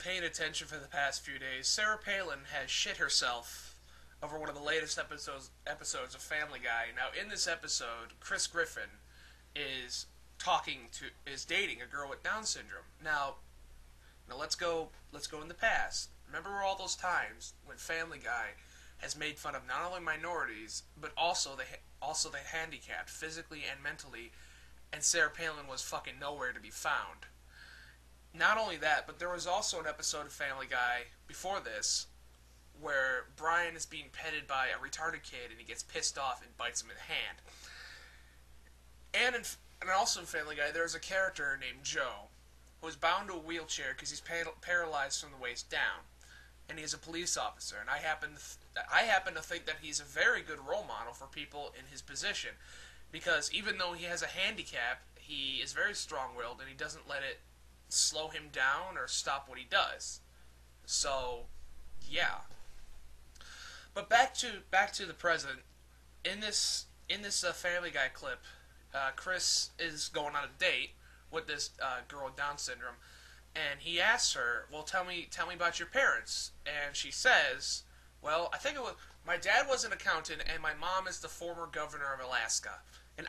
paying attention for the past few days, Sarah Palin has shit herself over one of the latest episodes of Family Guy. Now, in this episode, Chris Griffin is dating a girl with Down syndrome. Now let's go in the past. Remember all those times when Family Guy has made fun of not only minorities but also the handicapped physically and mentally, and Sarah Palin was fucking nowhere to be found. Not only that, but there was also an episode of Family Guy before this where Brian is being petted by a retarded kid and he gets pissed off and bites him in the hand. And also in Family Guy, there's a character named Joe who is bound to a wheelchair because he's paralyzed from the waist down, and he's a police officer. And I happen to think that he's a very good role model for people in his position, because even though he has a handicap, he is very strong-willed and he doesn't let it slow him down or stop what he does. So, yeah. But back to the present. In this Family Guy clip, Chris is going on a date with this girl with Down syndrome, and he asks her, "Well, tell me about your parents." And she says, "Well, I think my dad was an accountant, and my mom is the former governor of Alaska." And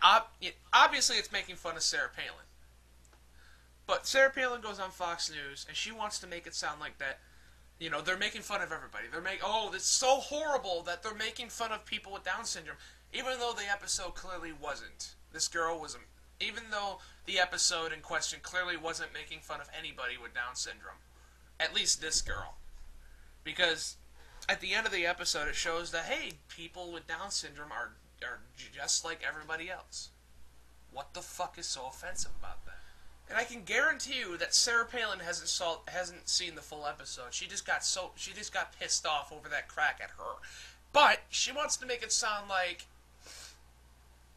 obviously, it's making fun of Sarah Palin. But Sarah Palin goes on Fox News, and she wants to make it sound like that, they're making fun of everybody. It's so horrible that they're making fun of people with Down syndrome, even though the episode clearly wasn't. Even though the episode in question clearly wasn't making fun of anybody with Down syndrome. At least this girl. Because at the end of the episode, it shows that, hey, people with Down syndrome are just like everybody else. What the fuck is so offensive about that? And I can guarantee you that Sarah Palin hasn't seen the full episode. She just got pissed off over that crack at her. But she wants to make it sound like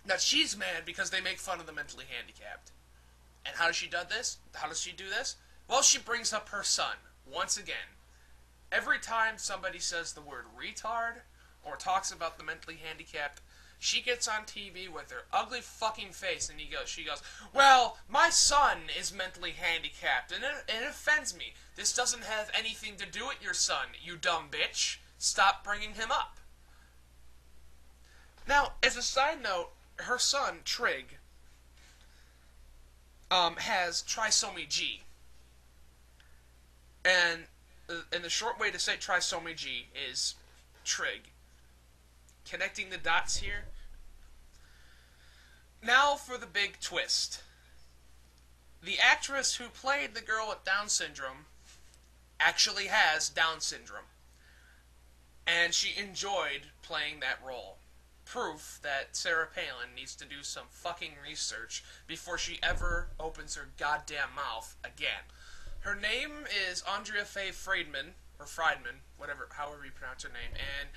that she's mad because they make fun of the mentally handicapped. And how does she do this? Well, she brings up her son once again. Every time somebody says the word retard or talks about the mentally handicapped, she gets on TV with her ugly fucking face, and she goes, "Well, my son is mentally handicapped, and it offends me. This doesn't have anything to do with your son, you dumb bitch. Stop bringing him up." Now, as a side note, her son, Trig, has trisomy G. And the short way to say trisomy G is Trig. Connecting the dots here. Now for the big twist. The actress who played the girl with Down syndrome actually has Down syndrome. And she enjoyed playing that role. Proof that Sarah Palin needs to do some fucking research before she ever opens her goddamn mouth again. Her name is Andrea Faye Friedman, or Friedman, however you pronounce her name, and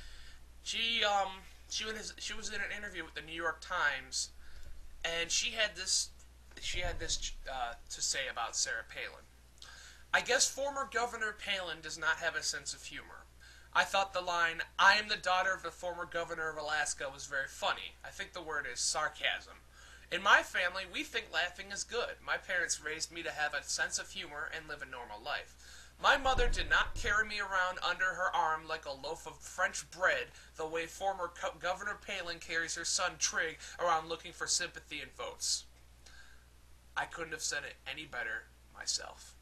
she was in an interview with the New York Times, and she had this to say about Sarah Palin. "I guess former Governor Palin does not have a sense of humor. I thought the line, 'I am the daughter of the former governor of Alaska,' was very funny. I think the word is sarcasm. In my family, we think laughing is good. My parents raised me to have a sense of humor and live a normal life. My mother did not carry me around under her arm like a loaf of French bread the way former Governor Palin carries her son Trig around looking for sympathy and votes." I couldn't have said it any better myself.